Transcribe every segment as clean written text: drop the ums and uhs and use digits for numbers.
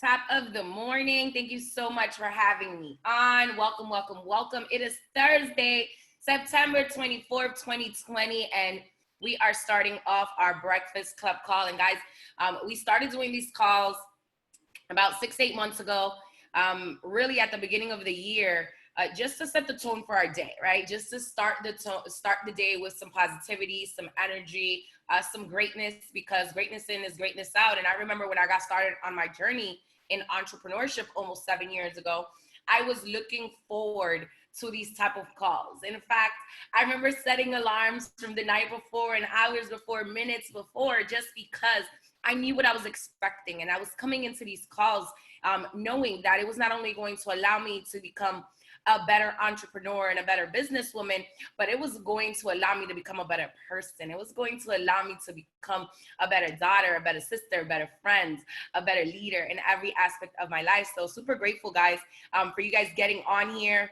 Top of the morning. Thank you so much for having me on. Welcome, welcome, welcome. It is Thursday, September 24th, 2020, and we are starting off our Breakfast Club call. And guys, we started doing these calls about 6-8 months ago, really at the beginning of the year, just to set the tone for our day, right? Just to start the day with some positivity, some energy, some greatness, because greatness in is greatness out. And I remember when I got started on my journey in entrepreneurship almost 7 years ago, I was looking forward to these type of calls. In fact, I remember setting alarms from the night before and hours before, minutes before, just because I knew what I was expecting. And I was coming into these calls knowing that it was not only going to allow me to become a better entrepreneur and a better businesswoman, but it was going to allow me to become a better person. It was going to allow me to become a better daughter, a better sister, a better friend, a better leader in every aspect of my life. So super grateful, guys, for you guys getting on here.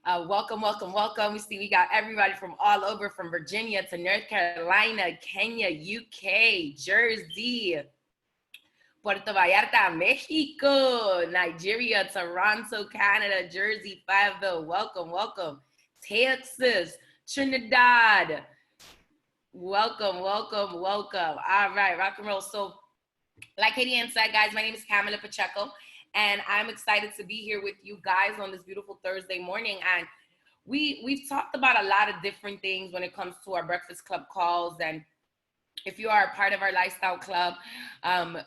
Welcome, welcome, welcome. We see we got everybody from all over, from Virginia to North Carolina, Kenya, UK, Jersey, Puerto Vallarta, Mexico, Nigeria, Toronto, Canada, Jersey, Fayetteville. Welcome, welcome. Texas, Trinidad. Welcome, welcome, welcome. All right, rock and roll. So like Katie Ann said, guys, my name is Pamela Pacheco, and I'm excited to be here with you guys on this beautiful Thursday morning. And we've talked about a lot of different things when it comes to our Breakfast Club calls. And if you are a part of our lifestyle club,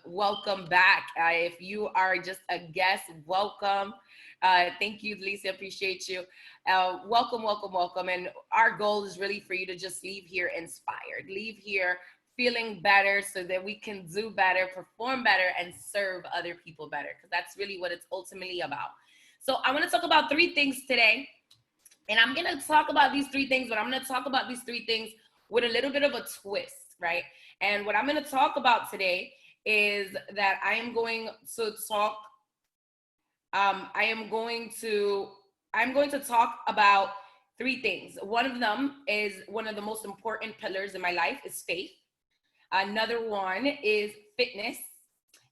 welcome back. If you are just a guest, welcome. Thank you, Lisa. Appreciate you. Welcome, welcome, welcome. And our goal is really for you to just leave here inspired, leave here feeling better so that we can do better, perform better, and serve other people better, because that's really what it's ultimately about. So I want to talk about 3 things today. And I'm going to talk about these 3 things, but I'm going to talk about these 3 things with a little bit of a twist. Right? And what I'm going to talk about today is that I am going to talk about 3 things. One of them is one of the most important pillars in my life is faith. Another one is fitness.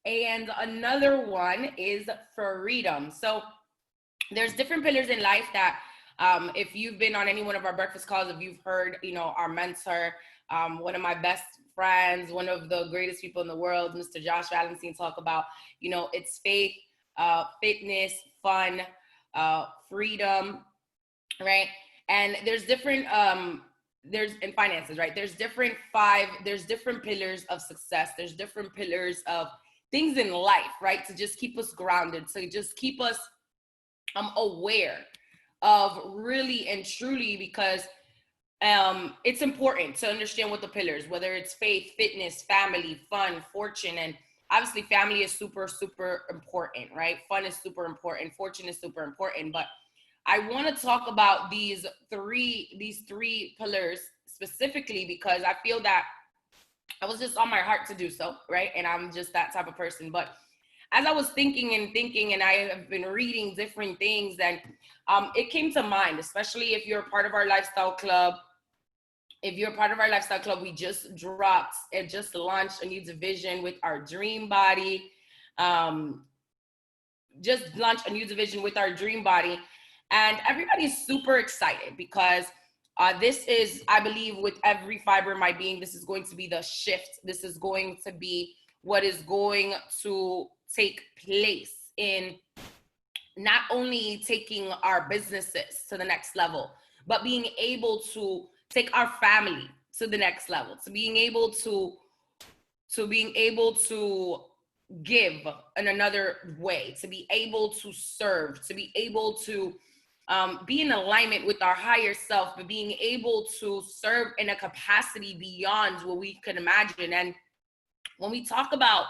And another one is freedom. So there's different pillars in life that if you've been on any one of our breakfast calls, if you've heard, our mentor, one of my best friends, one of the greatest people in the world, Mr. Josh Valentin, talk about, it's faith, fitness, fun, freedom, right? And there's different, in finances, right? There's different pillars of success. There's different pillars of things in life, right? To just keep us grounded, to just keep us aware of really and truly, because it's important to understand what the pillars, whether it's faith, fitness, family, fun, fortune, and obviously family is super, super important, right? Fun is super important. Fortune is super important. But I want to talk about these three pillars specifically because I feel that I was just on my heart to do so, right? And I'm just that type of person. But as I was thinking, and I have been reading different things, and it came to mind, especially if you're a part of our lifestyle club. If you're a part of our lifestyle club, we just launched a new division with our dream body. Just launched a new division with our dream body. And everybody's super excited because this is, I believe, with every fiber of my being, this is going to be the shift. This is going to be what is going to take place in not only taking our businesses to the next level, but being able to take our family to the next level, to being able to give in another way, to be able to serve, to be able to be in alignment with our higher self, but being able to serve in a capacity beyond what we could imagine. And when we talk about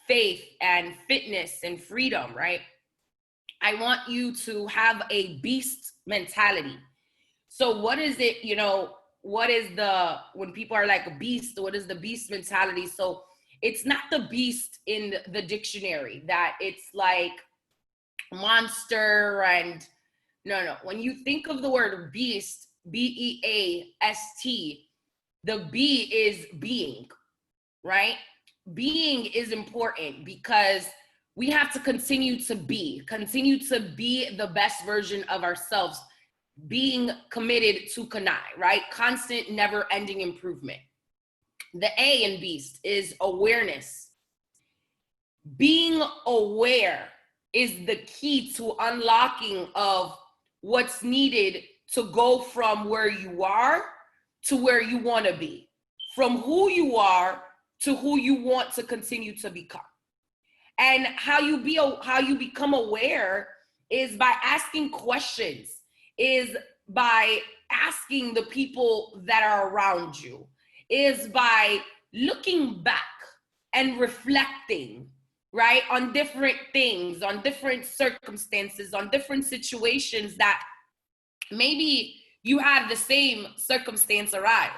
faith and fitness and freedom, right? I want you to have a beast mentality. So what is it, when people are like a beast, what is the beast mentality? So it's not the beast in the dictionary that it's like monster and no. When you think of the word beast, B-E-A-S-T, the B is being, right? being is important because we have to continue to be the best version of ourselves, being committed to Kanai, right? Constant, never-ending improvement. The A in Beast is awareness. Being aware is the key to unlocking of what's needed to go from where you are to where you want to be, from who you are to who you want to continue to become. And how you become aware is by asking questions, is by asking the people that are around you, is by looking back and reflecting, right, on different things, on different circumstances, on different situations that maybe you had the same circumstance arise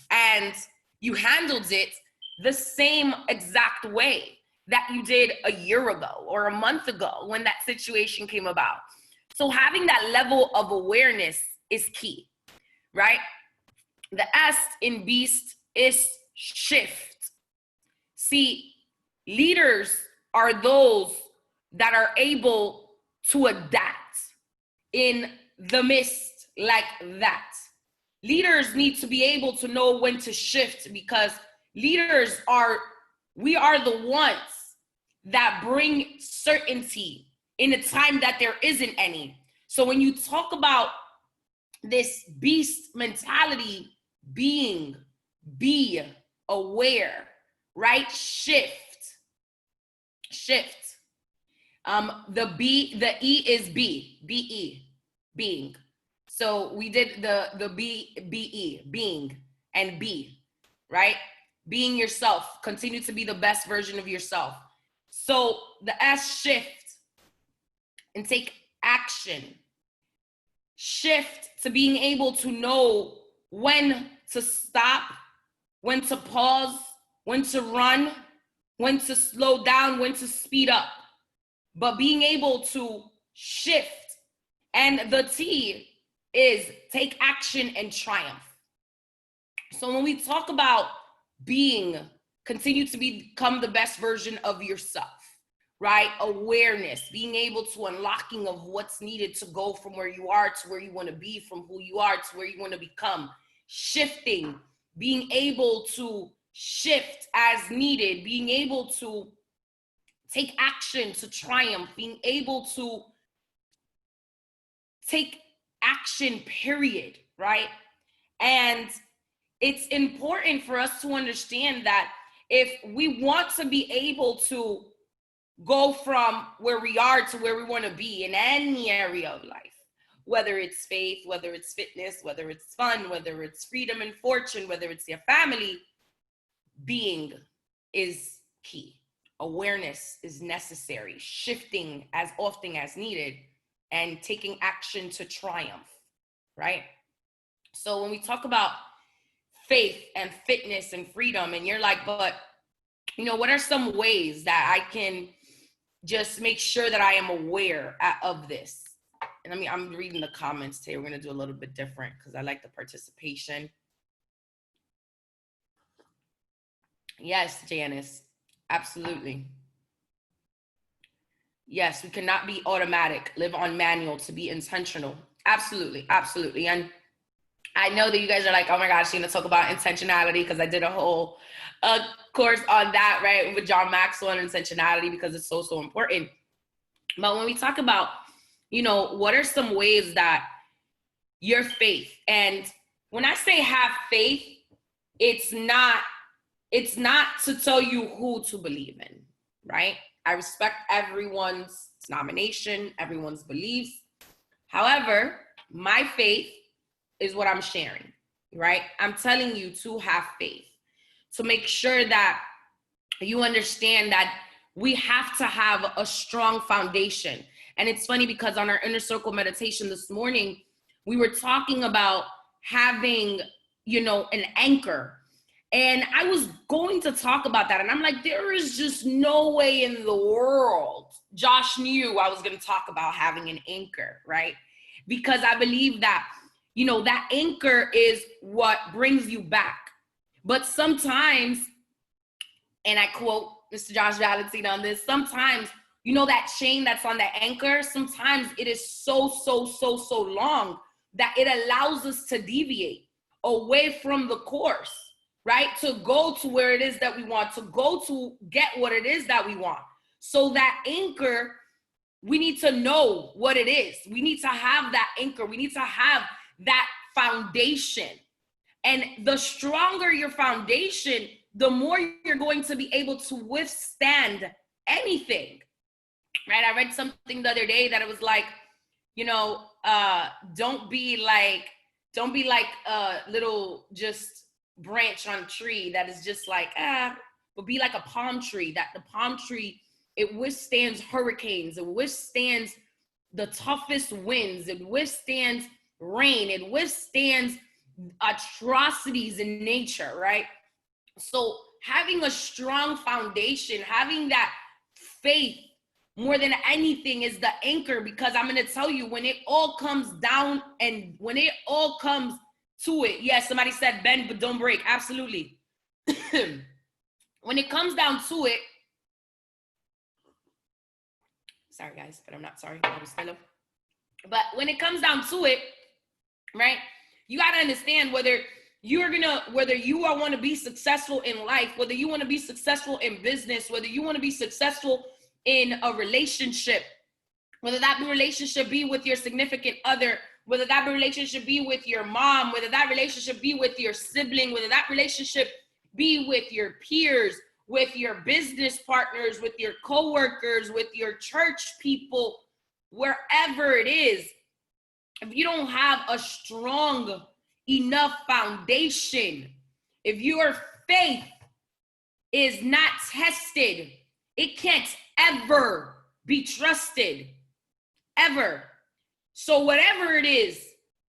and you handled it the same exact way that you did a year ago or a month ago when that situation came about. So having that level of awareness is key, right? The S in Beast is shift. See, leaders are those that are able to adapt in the midst like that. Leaders need to be able to know when to shift, because we are the ones that bring certainty in a time that there isn't any. So when you talk about this beast mentality, be aware, right? Shift. The E is be, being. So we did the be, being, and be, right? Being yourself, continue to be the best version of yourself. So the S, shift and take action. Shift to being able to know when to stop, when to pause, when to run, when to slow down, when to speed up, but being able to shift. And the T is take action and triumph. So when we talk about being, continue to become the best version of yourself, right? Awareness, being able to unlocking of what's needed to go from where you are to where you want to be, from who you are to where you want to become. Shifting, being able to shift as needed, being able to take action to triumph, being able to take action, period, right? And it's important for us to understand that if we want to be able to go from where we are to where we want to be in any area of life, whether it's faith, whether it's fitness, whether it's fun, whether it's freedom and fortune, whether it's your family, being is key. Awareness is necessary, shifting as often as needed, and taking action to triumph, right? So when we talk about faith and fitness and freedom, and you're like, but, what are some ways that I can just make sure that I am aware of this? And I'm reading the comments today. We're going to do a little bit different because I like the participation. Yes, Janice, absolutely. Yes, we cannot be automatic, live on manual to be intentional. Absolutely, absolutely. And I know that you guys are like, oh my gosh, she's gonna talk about intentionality, because I did a whole course on that, right, with John Maxwell and intentionality, because it's so, so important. But when we talk about, what are some ways that your faith, and when I say have faith, it's not to tell you who to believe in, right? I respect everyone's denomination, everyone's beliefs. However, my faith is what I'm sharing, right? I'm telling you to have faith, to make sure that you understand that we have to have a strong foundation. And it's funny because on our inner circle meditation this morning, we were talking about having, an anchor. And I was going to talk about that. And I'm like, there is just no way in the world Josh knew I was going to talk about having an anchor, right? Because I believe that, that anchor is what brings you back. But sometimes And I quote Mr. Josh Valentine on this. Sometimes, you know, that chain that's on the anchor, sometimes it is so long that it allows us to deviate away from the course, right? To go to where it is that we want, to go to get what it is that we want. So that anchor, we need to know what it is. We need to have that anchor. We need to have that foundation. And the stronger your foundation, the more you're going to be able to withstand anything, right? I read something the other day that it was like, you know, don't be like a little just branch on a tree that is just like, but be like a palm tree, that the palm tree, it withstands hurricanes, it withstands the toughest winds, it withstands rain, it withstands atrocities in nature, right? So having a strong foundation, having that faith more than anything is the anchor, because I'm going to tell you, when it all comes down and when it all comes to it, yes, somebody said bend but don't break. Absolutely. When it comes down to it, sorry guys, but I'm not sorry. But when it comes down to it, right, you got to understand whether you want to be successful in life, whether you want to be successful in business, whether you want to be successful in a relationship, whether that relationship be with your significant other, whether that relationship be with your mom, whether that relationship be with your sibling, whether that relationship be with your peers, with your business partners, with your coworkers, with your church people, wherever it is, if you don't have a strong enough foundation, if your faith is not tested, it can't ever be trusted, ever. So whatever it is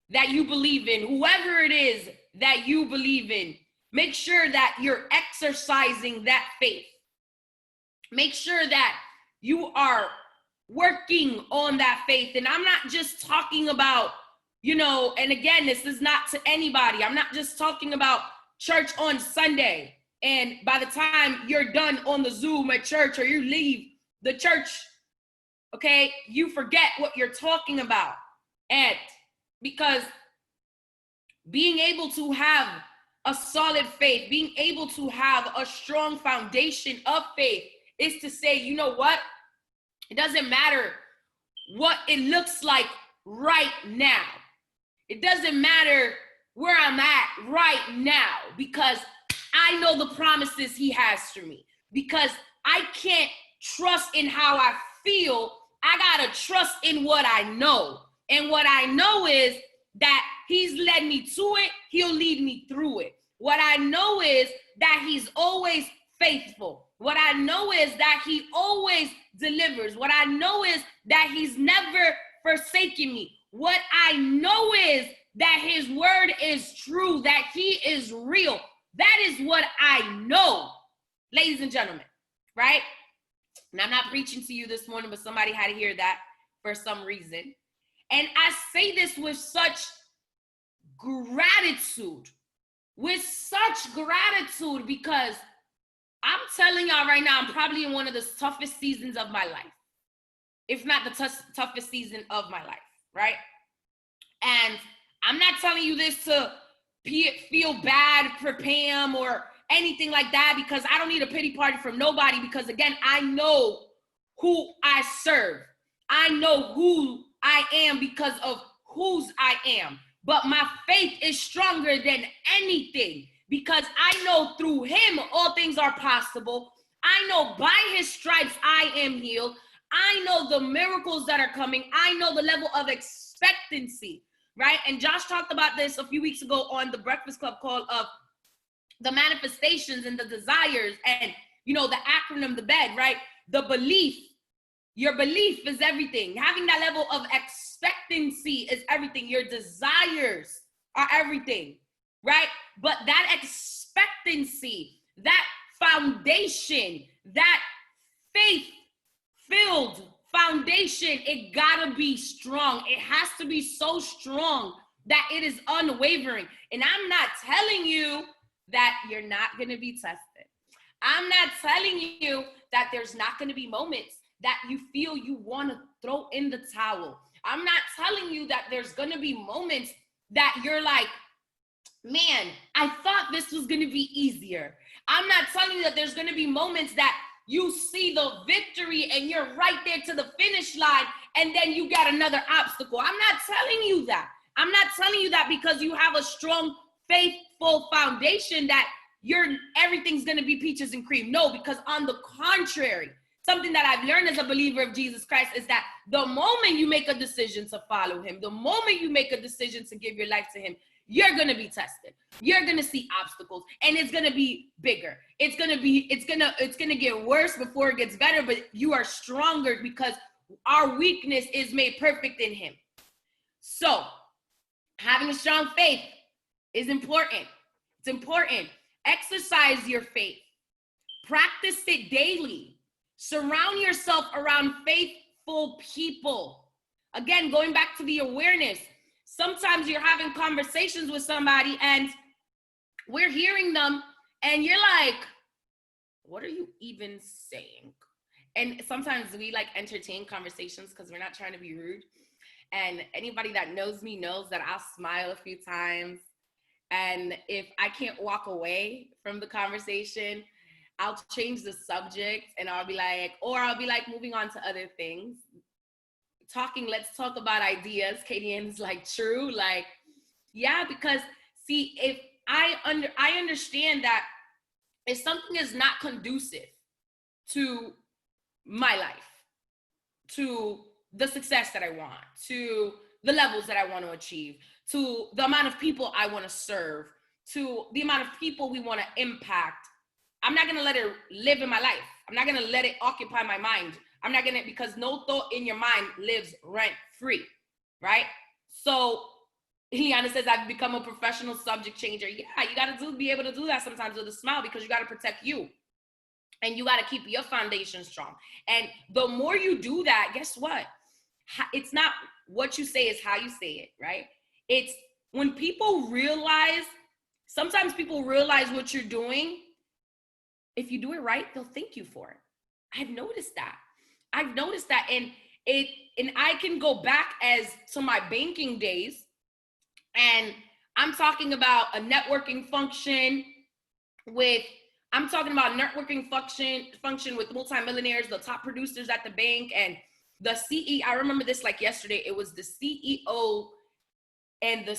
that you believe in, whoever it is that you believe in, make sure that you're exercising that faith. Make sure that you are working on that faith. And I'm not just talking about, you know, and again, this is not to anybody. I'm not just talking about church on Sunday, and by the time you're done on the Zoom at church or you leave the church, okay, you forget what you're talking about. And because being able to have a solid faith, being able to have a strong foundation of faith is to say, you know what? It doesn't matter what it looks like right now. It doesn't matter where I'm at right now, because I know the promises he has for me. Because I can't trust in how I feel. I gotta trust in what I know. And what I know is that he's led me to it, he'll lead me through it. What I know is that he's always faithful. What I know is that he always delivers. What I know is that he's never forsaken me. What I know is that his word is true, that he is real. That is what I know, ladies and gentlemen, right? And I'm not preaching to you this morning, but somebody had to hear that for some reason. And I say this with such gratitude, because I'm telling y'all right now, I'm probably in one of the toughest seasons of my life, if not the toughest season of my life, right? And I'm not telling you this to feel bad for Pam or anything like that, because I don't need a pity party from nobody, because again, I know who I serve. I know who I am because of whose I am. But my faith is stronger than anything, because I know through him all things are possible. I know by his stripes I am healed. I know the miracles that are coming. I know the level of expectancy, right? And Josh talked about this a few weeks ago on the Breakfast Club call of the manifestations and the desires, and, you know, the acronym, the BED, right? The belief. Your belief is everything. Having that level of expectancy is everything. Your desires are everything, right? But that expectancy, that foundation, that faith-filled foundation, it gotta be strong. It has to be so strong that it is unwavering. And I'm not telling you that you're not gonna be tested. I'm not telling you that there's not going to be moments that you feel you want to throw in the towel. I'm not telling you that there's going to be moments that you're like, man, I thought this was going to be easier. I'm not telling you that there's going to be moments that you see the victory and you're right there to the finish line and then you got another obstacle. I'm not telling you that. I'm not telling you that because you have a strong, faithful foundation that everything's going to be peaches and cream. No, because on the contrary, something that I've learned as a believer of Jesus Christ is that the moment you make a decision to follow him, the moment you make a decision to give your life to him, you're going to be tested. You're going to see obstacles and it's going to be bigger. It's going to get worse before it gets better, but you are stronger because our weakness is made perfect in him. So having a strong faith is important. It's important. Exercise your faith. Practice it daily. Surround yourself around faithful people. Again, going back to the awareness, sometimes you're having conversations with somebody and we're hearing them and you're like, what are you even saying? And sometimes we like entertain conversations because we're not trying to be rude. And anybody that knows me knows that I'll smile a few times. And if I can't walk away from the conversation, I'll change the subject and I'll be like moving on to other things. Let's talk about ideas. Kadian's like, true. Like, yeah, because see, if I understand that if something is not conducive to my life, to the success that I want, to the levels that I want to achieve, to the amount of people I want to serve, to the amount of people we want to impact, I'm not going to let it live in my life. I'm not going to let it occupy my mind. I'm not going to, because no thought in your mind lives rent free, right? So Ileana says, I've become a professional subject changer. Yeah, you got to be able to do that sometimes with a smile because you got to protect you. And you got to keep your foundation strong. And the more you do that, guess what? It's not what you say, is how you say it, right? It's when people realize, sometimes people realize what you're doing. If you do it right, they'll thank you for it. I've noticed that. And I can go back as to my banking days, and I'm talking about a networking function with multimillionaires, the top producers at the bank, and the CEO. I remember this like yesterday. It was the CEO and the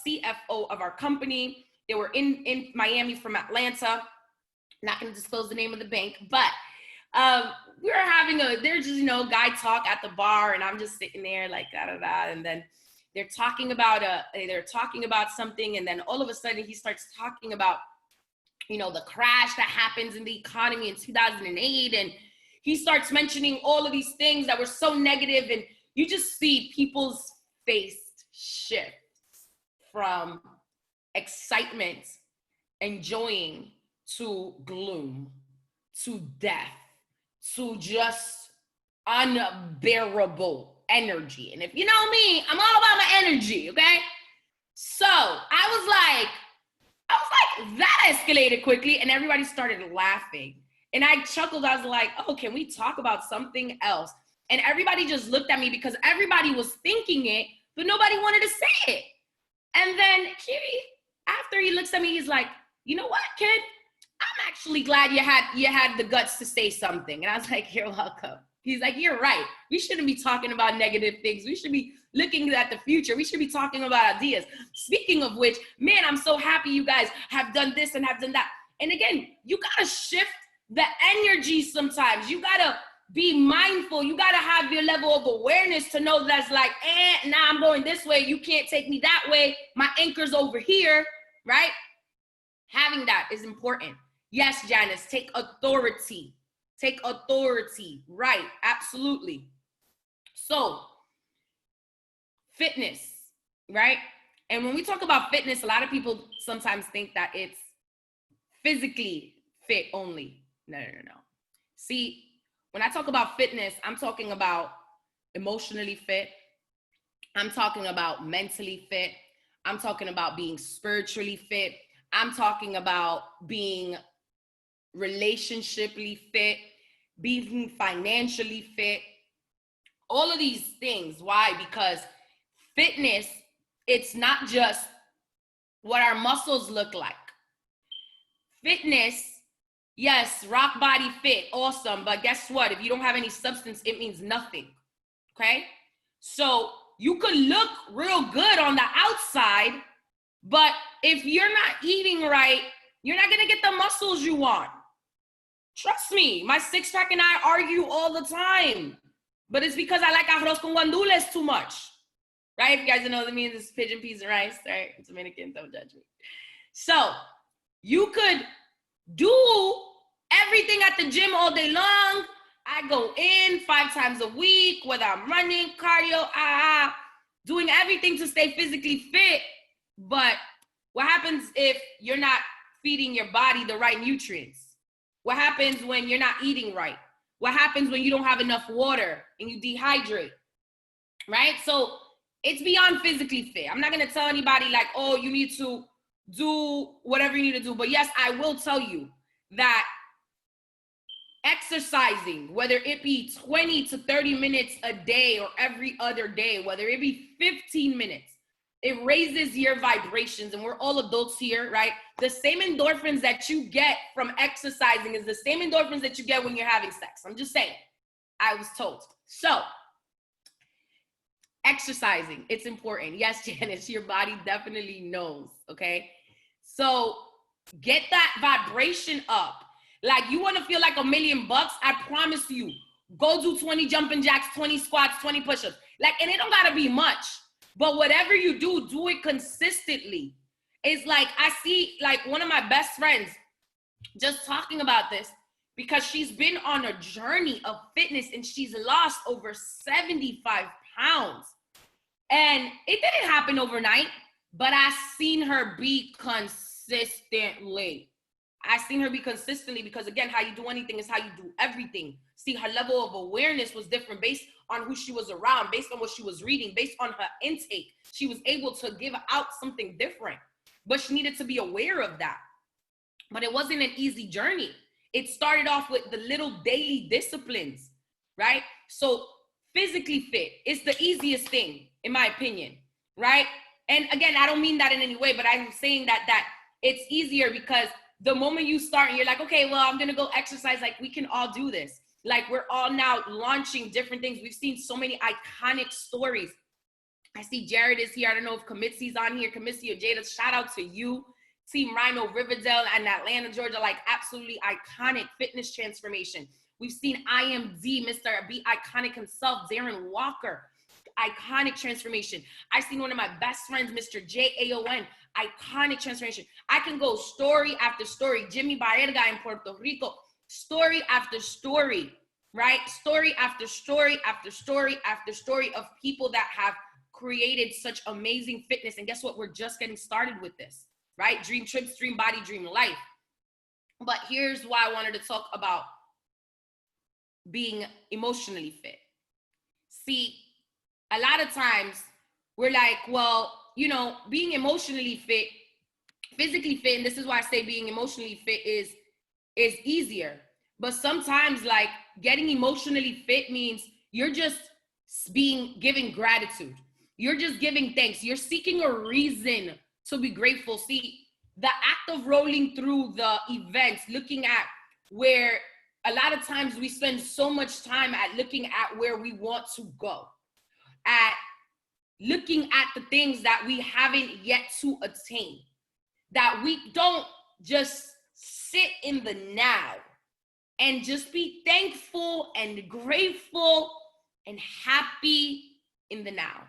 CFO of our company. They were in Miami from Atlanta. Not going to disclose the name of the bank, but we were having they're just, guy talk at the bar, and I'm just sitting there like da-da-da, and then they're talking about something, and then all of a sudden he starts talking about, the crash that happens in the economy in 2008, and he starts mentioning all of these things that were so negative, and you just see people's face shift from excitement, enjoying, to gloom, to death, to just unbearable energy. And if you know me, I'm all about my energy, okay? So I was like, that escalated quickly, and everybody started laughing. And I chuckled. I was like, oh, can we talk about something else? And everybody just looked at me because everybody was thinking it, but nobody wanted to say it. And then Kiri, after he looks at me, he's like, you know what, kid? I'm actually glad you had the guts to say something. And I was like, you're welcome. He's like, you're right. We shouldn't be talking about negative things. We should be looking at the future. We should be talking about ideas. Speaking of which, man, I'm so happy you guys have done this and have done that. And again, you got to shift the energy sometimes. You got to be mindful. You got to have your level of awareness to know that's like, nah, I'm going this way. You can't take me that way. My anchor's over here, right? Having that is important. Yes, Janice, take authority. Take authority. Right, absolutely. So, fitness, right? And when we talk about fitness, a lot of people sometimes think that it's physically fit only. No. See, when I talk about fitness, I'm talking about emotionally fit. I'm talking about mentally fit. I'm talking about being spiritually fit. I'm talking about being relationshiply fit, being financially fit, all of these things. Why? Because fitness, it's not just what our muscles look like. Fitness, yes, rock body fit, awesome, but guess what? If you don't have any substance, it means nothing, okay? So you could look real good on the outside, but if you're not eating right, you're not gonna get the muscles you want. Trust me, my six-pack and I argue all the time, but it's because I like arroz con guandules too much, right? If you guys don't know what it means, it's pigeon peas and rice, right? Dominican, don't judge me. So you could do everything at the gym all day long. I go in 5 times a week, whether I'm running, cardio, doing everything to stay physically fit. But what happens if you're not feeding your body the right nutrients? What happens when you're not eating right? What happens when you don't have enough water and you dehydrate, right? So it's beyond physically fit. I'm not gonna tell anybody like, oh, you need to do whatever you need to do. But yes, I will tell you that exercising, whether it be 20 to 30 minutes a day or every other day, whether it be 15 minutes, it raises your vibrations. And we're all adults here, right? The same endorphins that you get from exercising is the same endorphins that you get when you're having sex. I'm just saying, I was told. So exercising, it's important. Yes, Janice, your body definitely knows, okay? So get that vibration up. Like, you want to feel like $1,000,000? I promise you, go do 20 jumping jacks, 20 squats, 20 push-ups. Like, and it don't gotta be much, but whatever you do, do it consistently. It's like, I see like one of my best friends just talking about this because she's been on a journey of fitness and she's lost over 75 pounds. And it didn't happen overnight, but I seen her be consistently. I seen her be consistently because, again, how you do anything is how you do everything. See, her level of awareness was different based on who she was around, based on what she was reading, based on her intake. She was able to give out something different, but she needed to be aware of that. But it wasn't an easy journey. It started off with the little daily disciplines, right? So physically fit is the easiest thing, in my opinion, right? And again, I don't mean that in any way, but I'm saying that it's easier because the moment you start and you're like, okay, well, I'm going to go exercise. Like, we can all do this. Like, we're all now launching different things. We've seen so many iconic stories. I see Jared is here. I don't know if Kamitsi's on here. Kamitsi or Jada, shout out to you. Team Rhino, Riverdale, and Atlanta, Georgia, like absolutely iconic fitness transformation. We've seen IMD, Mr. B, iconic himself, Darren Walker, iconic transformation. I've seen one of my best friends, Mr. JAON, iconic transformation. I can go story after story. Jimmy Barrega in Puerto Rico, story after story, right? Story after story after story after story of people that have created such amazing fitness. And guess what? We're just getting started with this, right? Dream trips, dream body, dream life. But here's why I wanted to talk about being emotionally fit. See, a lot of times we're like, well, you know, being emotionally fit, physically fit, and this is why I say being emotionally fit is easier. But sometimes, like, getting emotionally fit means you're just giving gratitude. You're just giving thanks. You're seeking a reason to be grateful. See, the act of rolling through the events, looking at where a lot of times we spend so much time at looking at where we want to go, at looking at the things that we haven't yet to attain, that we don't just sit in the now and just be thankful and grateful and happy in the now.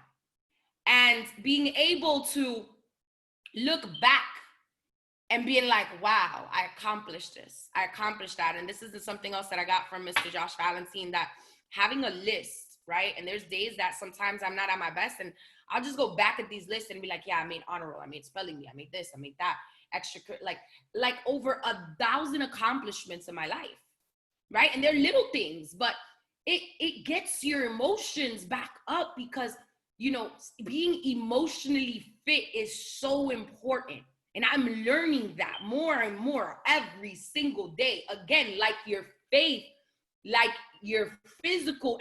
And being able to look back and being like, wow, I accomplished this. I accomplished that. And this is something else that I got from Mr. Josh Valentine, that having a list, right? And there's days that sometimes I'm not at my best and I'll just go back at these lists and be like, yeah, I made honor roll, I made spelling bee, I made this, I made that, extra, like over 1,000 accomplishments in my life, right? And they're little things, but it gets your emotions back up because, you know, being emotionally fit is so important. And I'm learning that more and more every single day. Again, like your faith, like your physical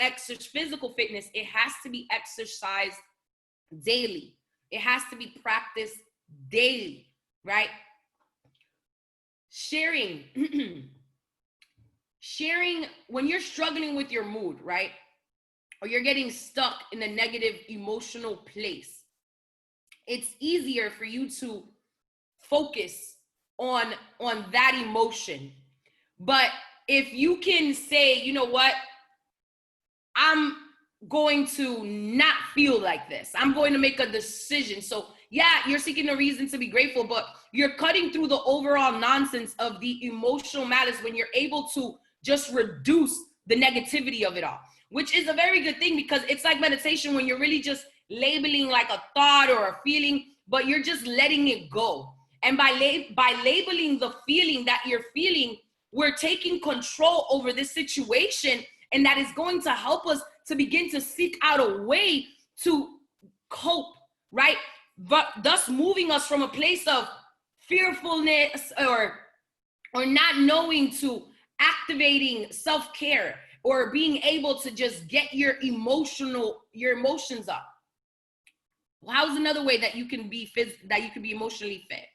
fitness, it has to be exercised daily. It has to be practiced daily, right? Sharing when you're struggling with your mood, right? Or you're getting stuck in a negative emotional place, it's easier for you to focus on that emotion. But if you can say, you know what, I'm going to not feel like this, I'm going to make a decision. So yeah, you're seeking a reason to be grateful, but you're cutting through the overall nonsense of the emotional matters when you're able to just reduce the negativity of it all, which is a very good thing, because it's like meditation when you're really just labeling like a thought or a feeling, but you're just letting it go. And by labeling the feeling that you're feeling, we're taking control over this situation, and that is going to help us to begin to seek out a way to cope, right? But thus moving us from a place of fearfulness or not knowing to activating self-care or being able to just get your emotions up. Well, how's another way that you can be emotionally fit?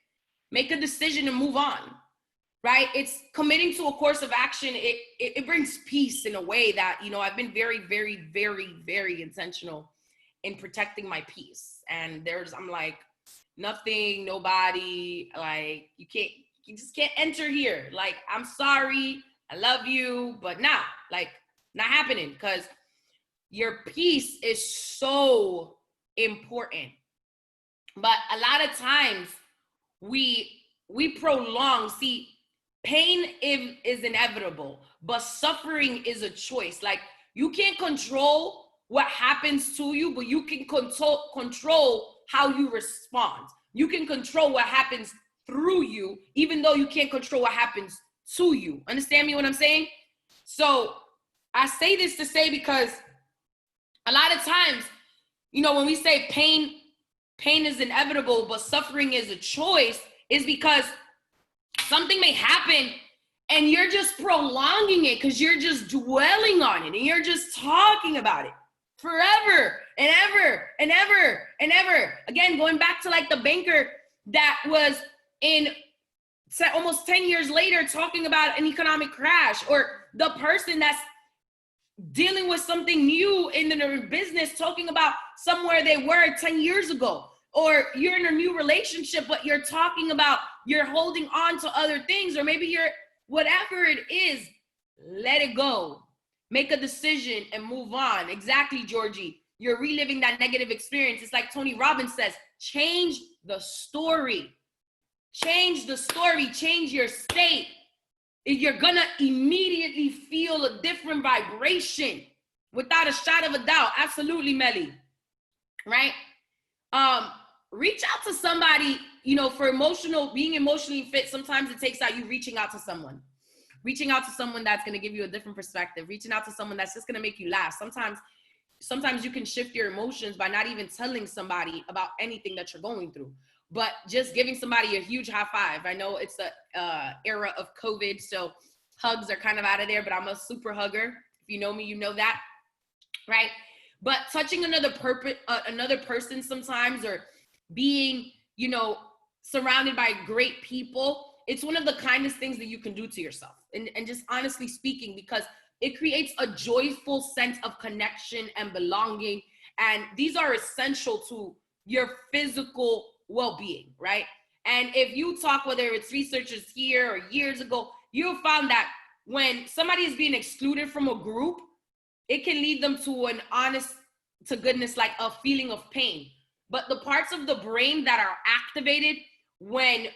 Make a decision and move on, right? It's committing to a course of action. It brings peace in a way that, you know, I've been very, very, very, very intentional in protecting my peace. And I'm like, nothing, nobody, like, you just can't enter here. Like, I'm sorry, I love you, but not happening, because your peace is so important. But a lot of times we prolong, see, pain is inevitable, but suffering is a choice. Like, you can't control what happens to you, but you can control how you respond. You can control what happens through you, even though you can't control what happens to you. Understand me what I'm saying? So I say this to say, because a lot of times, you know, when we say pain is inevitable, but suffering is a choice, is because something may happen and you're just prolonging it because you're just dwelling on it and you're just talking about it forever and ever and ever and ever. Again, going back to like the banker that was in almost 10 years later talking about an economic crash, or the person that's dealing with something new in their business talking about somewhere they were 10 years ago. Or you're in a new relationship, but you're talking about you're holding on to other things, or maybe you're, whatever it is, let it go. Make a decision and move on. Exactly, Georgie. You're reliving that negative experience. It's like Tony Robbins says, change the story. Change the story, change your state. You're gonna immediately feel a different vibration without a shot of a doubt. Absolutely, Melly. Right? Reach out to somebody, you know, for being emotionally fit. Sometimes it takes out you reaching out to someone that's going to give you a different perspective, reaching out to someone that's just going to make you laugh. Sometimes you can shift your emotions by not even telling somebody about anything that you're going through, but just giving somebody a huge high five. I know it's a era of COVID, so hugs are kind of out of there, but I'm a super hugger. If you know me, you know that, right? But touching another person sometimes, or being, you know, surrounded by great people, it's one of the kindest things that you can do to yourself. And just honestly speaking, because it creates a joyful sense of connection and belonging. And these are essential to your physical well-being, right? And if you talk, whether it's researchers here or years ago, you'll find that when somebody is being excluded from a group, it can lead them to an honest to goodness, like a feeling of pain. But the parts of the brain that are activated when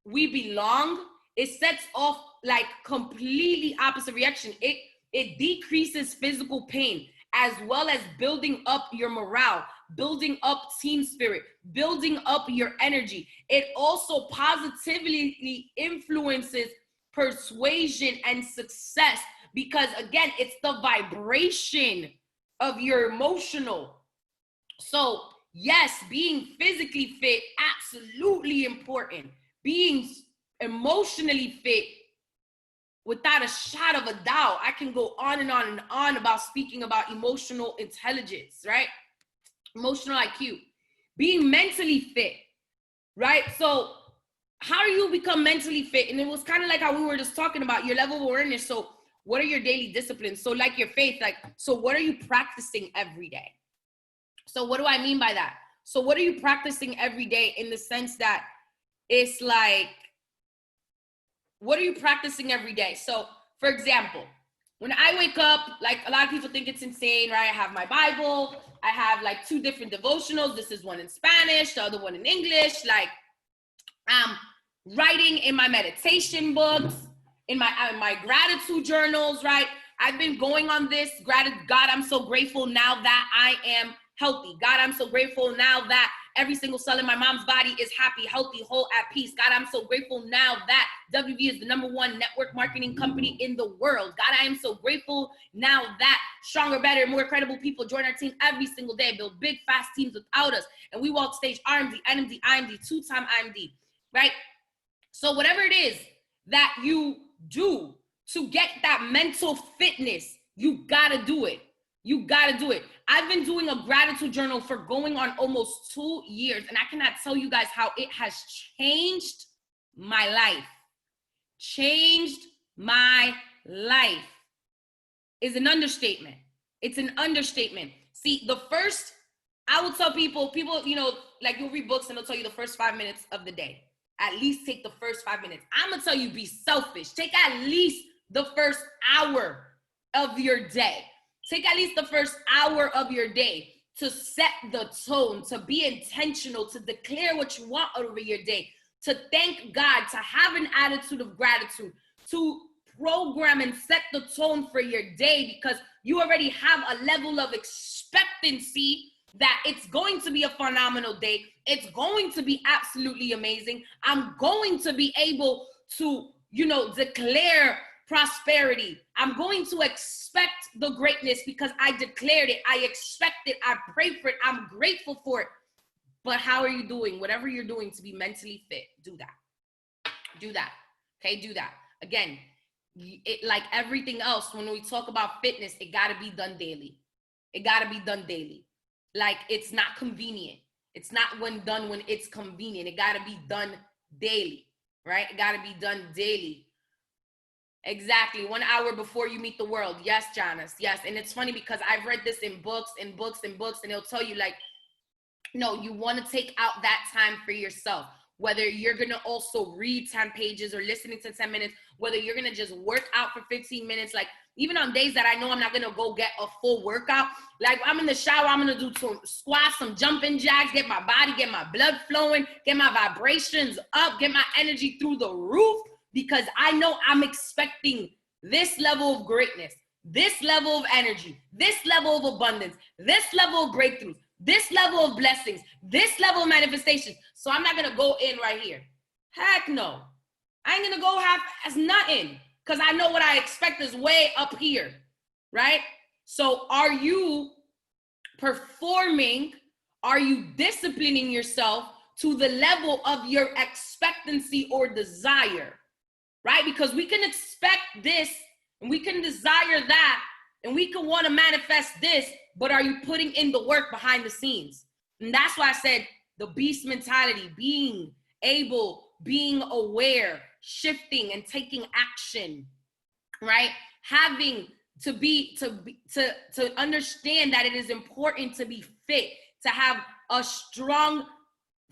we belong, it sets off like completely opposite reaction. It decreases physical pain, as well as building up your morale, building up team spirit, building up your energy. It also positively influences persuasion and success, because again, it's the vibration of your emotional. So yes, being physically fit, absolutely important. being emotionally fit, without a shadow of a doubt, I can go on and on and on about speaking about emotional intelligence, right? Emotional IQ. Being mentally fit, right? So how do you become mentally fit? And it was kind of like how we were just talking about your level of awareness. So what are your daily disciplines? So like your faith, like, so what are you practicing every day? So what do I mean by that? So what are you practicing every day in the sense that it's like, what are you practicing every day? So for example, when I wake up, like a lot of people think it's insane, right? I have my Bible. I have like 2 different devotionals. This is one in Spanish, the other one in English. Like I'm writing in my meditation books, in my gratitude journals, right? I've been going on this gratitude. God, I'm so grateful now that I am healthy. God, I'm so grateful now that every single cell in my mom's body is happy, healthy, whole, at peace. God, I'm so grateful now that WV is the #1 network marketing company in the world. God, I am so grateful now that stronger, better, more credible people join our team every single day, build big, fast teams without us. And we walk stage RMD, NMD, IMD, 2-time IMD, right? So whatever it is that you do to get that mental fitness, you gotta do it. You gotta do it. I've been doing a gratitude journal for going on almost 2 years, and I cannot tell you guys how it has changed my life. Changed my life is an understatement. It's an understatement. See, I will tell people, you know, like you'll read books and they'll tell you the first 5 minutes of the day. At least take the first 5 minutes. I'm gonna tell you, be selfish. Take at least the first hour of your day. Take at least the first hour of your day to set the tone, to be intentional, to declare what you want over your day, to thank God, to have an attitude of gratitude, to program and set the tone for your day, because you already have a level of expectancy that it's going to be a phenomenal day. It's going to be absolutely amazing. I'm going to be able to, you know, declare prosperity. I'm going to expect the greatness because I declared it. I expect it. I prayed for it. I'm grateful for it. But how are you doing? Whatever you're doing to be mentally fit, do that. Do that. Okay, do that. Again, it, like everything else, when we talk about fitness, it got to be done daily. It got to be done daily. Like, it's not convenient. It's not when done when it's convenient. It got to be done daily, right? It got to be done daily. Exactly. 1 hour before you meet the world. Yes, Janice. Yes. And it's funny because I've read this in books, and they'll tell you, like, no, you want to take out that time for yourself. Whether you're going to also read 10 pages or listening to 10 minutes, whether you're going to just work out for 15 minutes, like even on days that I know I'm not going to go get a full workout, like I'm in the shower, I'm going to do some squats, some jumping jacks, get my body, get my blood flowing, get my vibrations up, get my energy through the roof, because I know I'm expecting this level of greatness, this level of energy, this level of abundance, this level of breakthroughs, this level of blessings, this level of manifestations. So I'm not going to go in right here. Heck no. I ain't going to go half as nothing, because I know what I expect is way up here, right? So are you performing? Are you disciplining yourself to the level of your expectancy or desire, right? Because we can expect this and we can desire that and we can want to manifest this, but are you putting in the work behind the scenes? And that's why I said the beast mentality, being able, being aware, shifting and taking action, right? Having to understand that it is important to be fit, to have a strong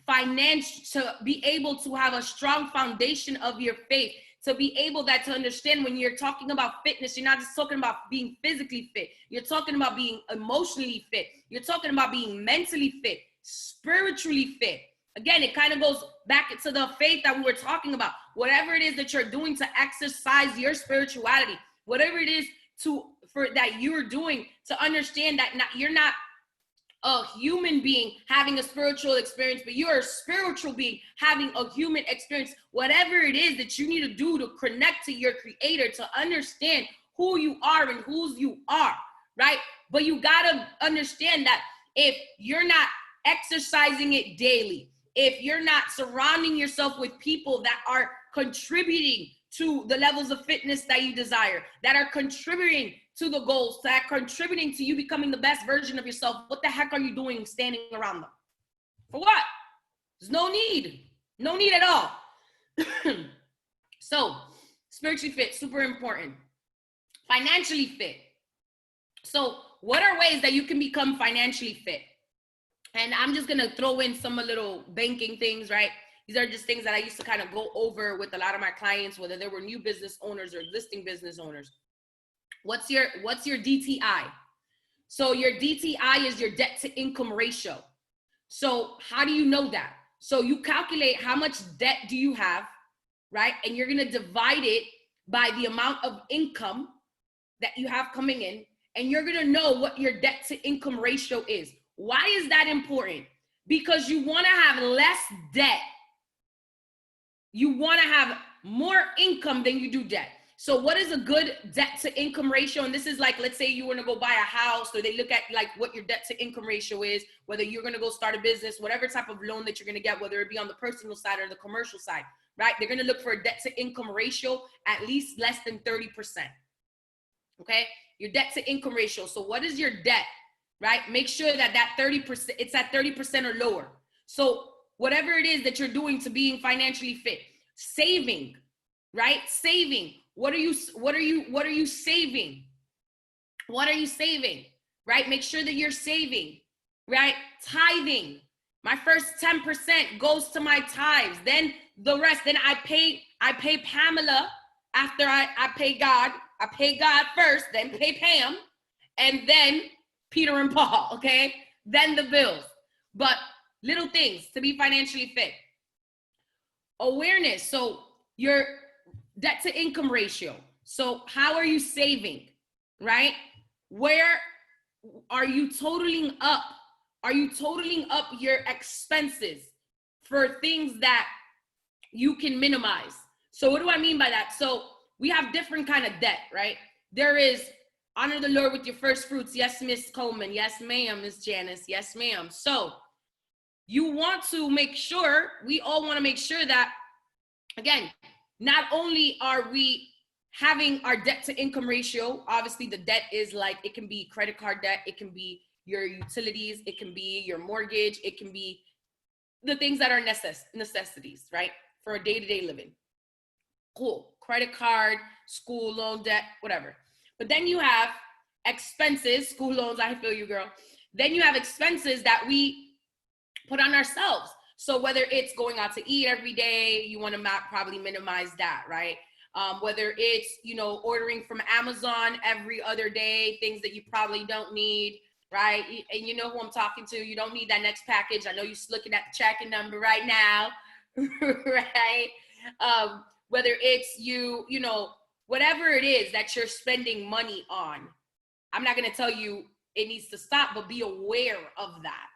to be able to have a strong foundation of your faith, to be able to understand when you're talking about fitness, you're not just talking about being physically fit. You're talking about being emotionally fit. You're talking about being mentally fit, spiritually fit. Again, it kind of goes back to the faith that we were talking about. Whatever it is that you're doing to exercise your spirituality, whatever it is that you're doing to understand that you're not a human being having a spiritual experience, but you're a spiritual being having a human experience. Whatever it is that you need to do to connect to your creator, to understand who you are and whose you are, right? But you got to understand that if you're not exercising it daily, if you're not surrounding yourself with people that are contributing to the levels of fitness that you desire, that are contributing to the goals, that are contributing to you becoming the best version of yourself, what the heck are you doing standing around them? For what? There's no need. No need at all. So, spiritually fit, super important. Financially fit. So, what are ways that you can become financially fit? And I'm just going to throw in some little banking things, right? These are just things that I used to kind of go over with a lot of my clients, whether they were new business owners or existing business owners. What's your DTI? So your DTI is your debt to income ratio. So how do you know that? So you calculate how much debt do you have, right? And you're going to divide it by the amount of income that you have coming in, and you're going to know what your debt to income ratio is. Why is that important? Because you want to have less debt. You want to have more income than you do debt. So what is a good debt to income ratio? And this is like, let's say you want to go buy a house, or they look at like what your debt to income ratio is, whether you're going to go start a business, whatever type of loan that you're going to get, whether it be on the personal side or the commercial side, right? They're going to look for a debt to income ratio at least less than 30%. Okay? Your debt to income ratio. So what is your debt, right? Make sure that 30%, it's at 30% or lower. So whatever it is that you're doing to being financially fit, saving, right? Saving. What are you saving? What are you saving? Right? Make sure that you're saving, right? Tithing. My first 10% goes to my tithes. Then the rest, then I pay Pamela after I pay God. I pay God first, then pay Pam, and then Peter and Paul, okay? Then the bills. But little things to be financially fit. Awareness. So your debt to income ratio. So how are you saving, right? Where are you totaling up? Are you totaling up your expenses for things that you can minimize? So what do I mean by that? So we have different kind of debt, right? There is honor the Lord with your first fruits. Yes, Miss Coleman. Yes, ma'am, Miss Janice. Yes, ma'am. So you want to make sure, we all want to make sure that, again, not only are we having our debt to income ratio, obviously the debt is like, it can be credit card debt, it can be your utilities, it can be your mortgage, it can be the things that are necessities, right? For a day-to-day living. Cool. Credit card, school loan debt, whatever. But then you have expenses, school loans, I feel you, girl. Then you have expenses that we put on ourselves. So whether it's going out to eat every day, you want to probably minimize that, right? Whether it's, ordering from Amazon every other day, things that you probably don't need, right? And you know who I'm talking to. You don't need that next package. I know you're looking at the tracking number right now, right? Whether it's whatever it is that you're spending money on. I'm not going to tell you it needs to stop, but be aware of that.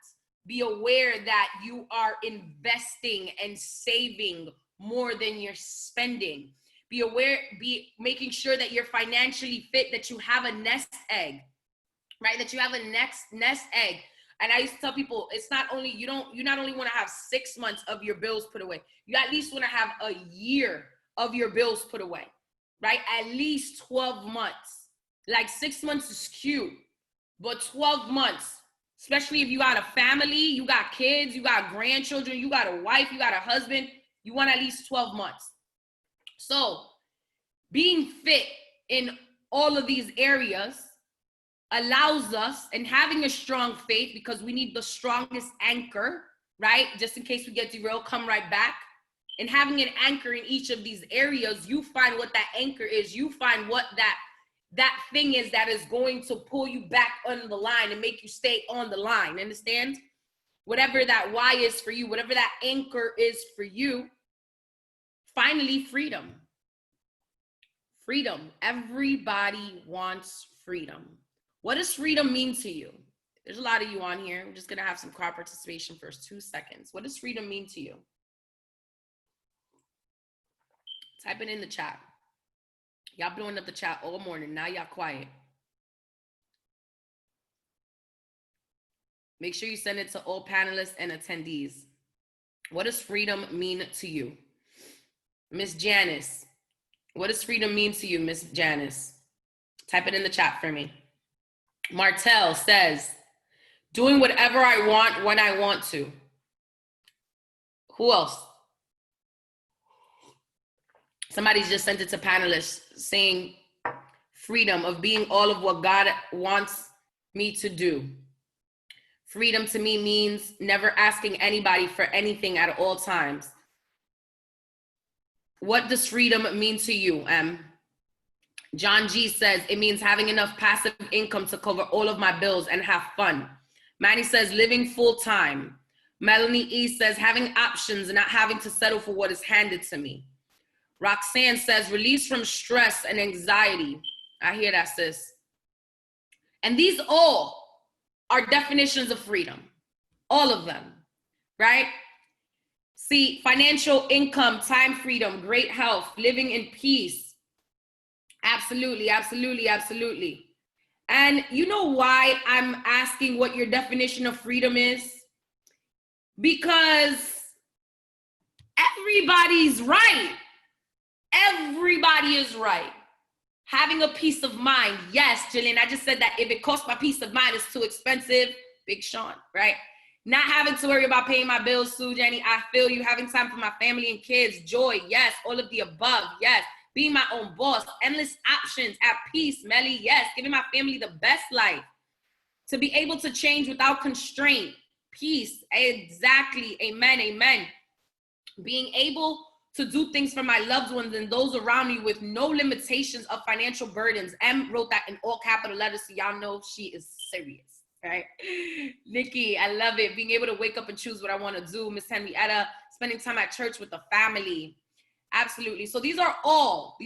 Be aware that you are investing and saving more than you're spending. Be aware, be making sure that you're financially fit, that you have a nest egg, right? That you have a nest egg. And I used to tell people, it's not only, you not only want to have 6 months of your bills put away, you at least want to have a year of your bills put away, right? At least 12 months. Like 6 months is cute, but 12 months, especially if you got a family, you got kids, you got grandchildren, you got a wife, you got a husband, you want at least 12 months. So being fit in all of these areas allows us, and having a strong faith, because we need the strongest anchor, right? Just in case we get derailed, come right back. And having an anchor in each of these areas, you find what that anchor is. You find what that thing is that is going to pull you back on the line and make you stay on the line. Understand? Whatever that why is for you, whatever that anchor is for you. Finally, freedom. Freedom. Everybody wants freedom. What does freedom mean to you? There's a lot of you on here. We're just going to have some crowd participation for 2 seconds. What does freedom mean to you? Type it in the chat. Y'all blowing up the chat all morning. Now y'all quiet. Make sure you send it to all panelists and attendees. What does freedom mean to you? Miss Janice, what does freedom mean to you, Miss Janice? Type it in the chat for me. Martell says, doing whatever I want when I want to. Who else? Somebody just sent it to panelists saying freedom of being all of what God wants me to do. Freedom to me means never asking anybody for anything at all times. What does freedom mean to you, M? John G says, it means having enough passive income to cover all of my bills and have fun. Manny says, living full time. Melanie E says, having options and not having to settle for what is handed to me. Roxanne says, release from stress and anxiety. I hear that, sis. And these all are definitions of freedom. All of them, right? See, financial income, time freedom, great health, living in peace. Absolutely, absolutely, absolutely. And you know why I'm asking what your definition of freedom is? Because everybody's right. Everybody is right. Having a peace of mind. Yes, Jillian, I just said that if it costs my peace of mind, it's too expensive. Big Sean, right? Not having to worry about paying my bills, Sue, Jenny, I feel you. Having time for my family and kids, joy, yes. All of the above, yes. Being my own boss, endless options, at peace, Melly, yes. Giving my family the best life. To be able to change without constraint, peace, exactly, amen, amen. Being able to do things for my loved ones and those around me with no limitations of financial burdens. M wrote that in all capital letters, so y'all know she is serious, right? Nikki, I love it. Being able to wake up and choose what I want to do. Miss Henrietta, spending time at church with the family. Absolutely. So these are all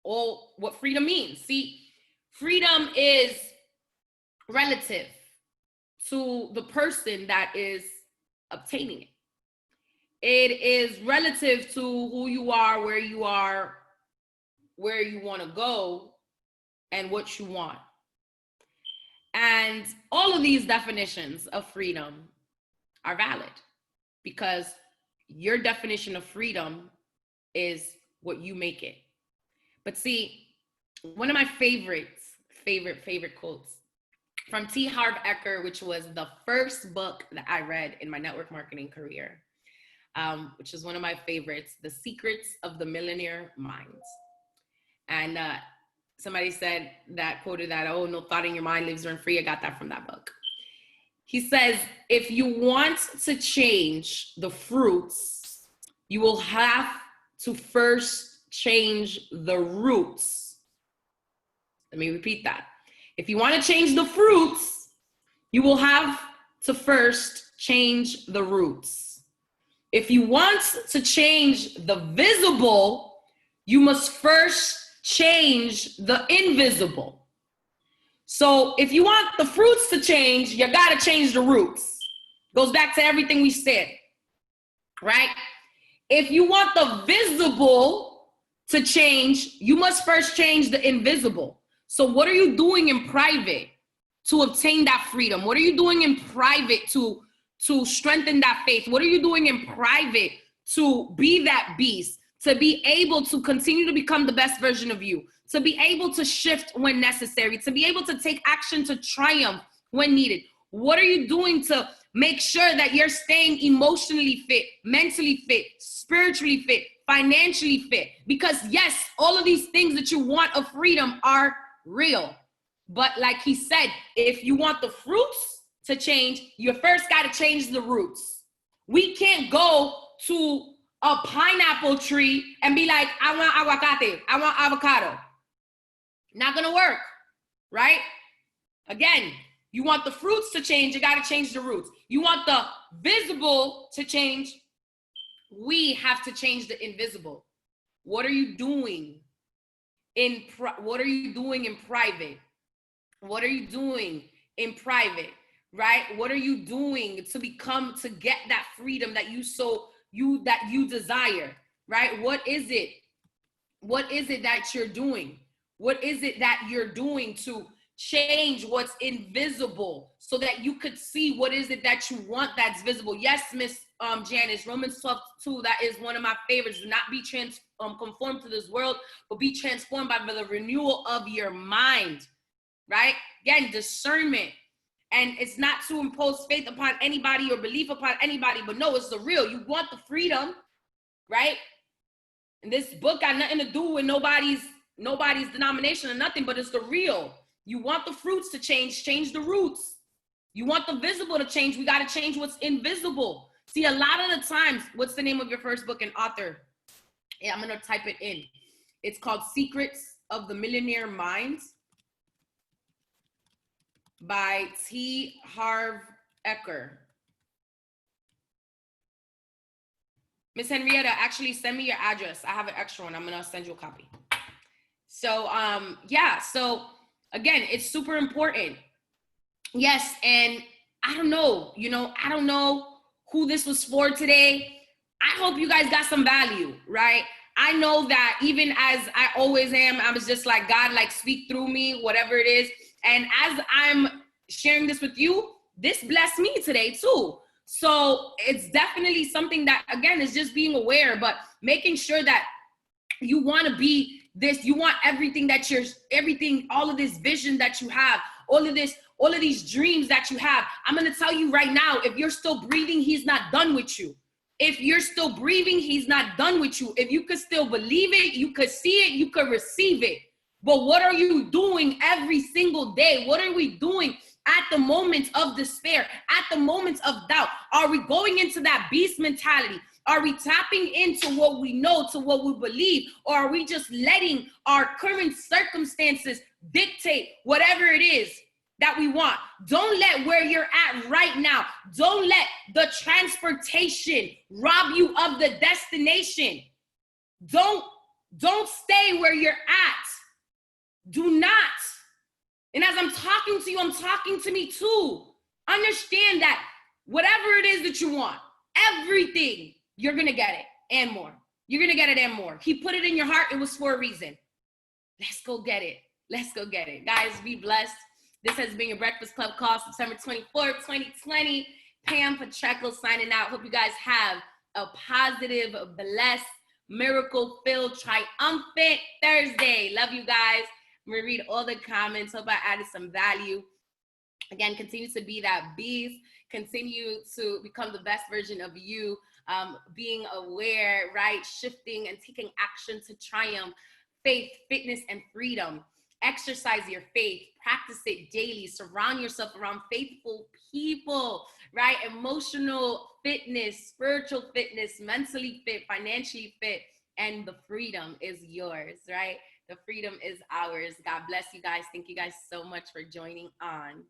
what freedom means. See, freedom is relative to the person that is obtaining it. It is relative to who you are, where you want to go, and what you want. And all of these definitions of freedom are valid because your definition of freedom is what you make it. But see, one of my favorite quotes from T. Harv Eker, which was the first book that I read in my network marketing career, which is one of my favorites, The Secrets of the Millionaire Mind. And somebody said that, quoted that, oh, no thought in your mind lives rent free. I got that from that book. He says, if you want to change the fruits, you will have to first change the roots. Let me repeat that. If you want to change the fruits, you will have to first change the roots. If you want to change the visible, you must first change the invisible. So if you want the fruits to change, you got to change the roots. Goes back to everything we said, right? If you want the visible to change, you must first change the invisible. So what are you doing in private to obtain that freedom? What are you doing in private to strengthen that faith? What are you doing in private to be that beast, to be able to continue to become the best version of you, to be able to shift when necessary, to be able to take action to triumph when needed? What are you doing to make sure that you're staying emotionally fit, mentally fit, spiritually fit, financially fit? Because yes, all of these things that you want of freedom are real. But like he said, if you want the fruits to change, you first got to change the roots. We can't go to a pineapple tree and be like, I want aguacate, I want avocado. Not gonna work, right? Again, you want the fruits to change, you got to change the roots. You want the visible to change, we have to change the invisible. What are you doing in private? What are you doing in private, right? What are you doing to get that freedom that you desire, right? What is it that you're doing? What is it that you're doing to change what's invisible so that you could see what is it that you want that's visible. Yes, Miss Janice, Romans 12:2, that is one of my favorites. Do not be conformed to this world, but be transformed by the renewal of your mind, right? Again, discernment. And it's not to impose faith upon anybody or belief upon anybody, but no, it's the real. You want the freedom, right? And this book got nothing to do with nobody's denomination or nothing, but it's the real. You want the fruits to change the roots. You want the visible to change, we got to change what's invisible. See, a lot of the times, what's the name of your first book and author? Yeah, I'm going to type it in. It's called Secrets of the Millionaire Mind by T. Harv Eker. Miss Henrietta, actually send me your address. I have an extra one. I'm going to send you a copy. So, yeah. So again, it's super important. Yes. And I don't know, I don't know who this was for today. I hope you guys got some value, right? I know that even as I always am, I was just like, God, like speak through me, whatever it is. And as I'm sharing this with you, this blessed me today too. So it's definitely something that, again, is just being aware, but making sure that you want to be this, you want everything that all of this vision that you have, all of these dreams that you have. I'm going to tell you right now, if you're still breathing, he's not done with you. If you're still breathing, he's not done with you. If you could still believe it, you could see it, you could receive it. But what are you doing every single day? What are we doing at the moments of despair, at the moments of doubt? Are we going into that beast mentality? Are we tapping into what we know, to what we believe? Or are we just letting our current circumstances dictate whatever it is that we want? Don't let where you're at right now, don't let the transportation rob you of the destination. Don't stay where you're at. Do not. And as I'm talking to you, I'm talking to me too. Understand that whatever it is that you want, everything, you're going to get it and more. You're going to get it and more. He put it in your heart. It was for a reason. Let's go get it. Let's go get it. Guys, be blessed. This has been your Breakfast Club call, September 24th, 2020. Pam Pacheco signing out. Hope you guys have a positive, blessed, miracle-filled, triumphant Thursday. Love you guys. I'm going to read all the comments. Hope I added some value. Again, continue to be that beast. Continue to become the best version of you. Being aware, right? Shifting and taking action to triumph. Faith, fitness, and freedom. Exercise your faith. Practice it daily. Surround yourself around faithful people, right? Emotional fitness, spiritual fitness, mentally fit, financially fit, and the freedom is yours, right? The freedom is ours. God bless you guys. Thank you guys so much for joining on.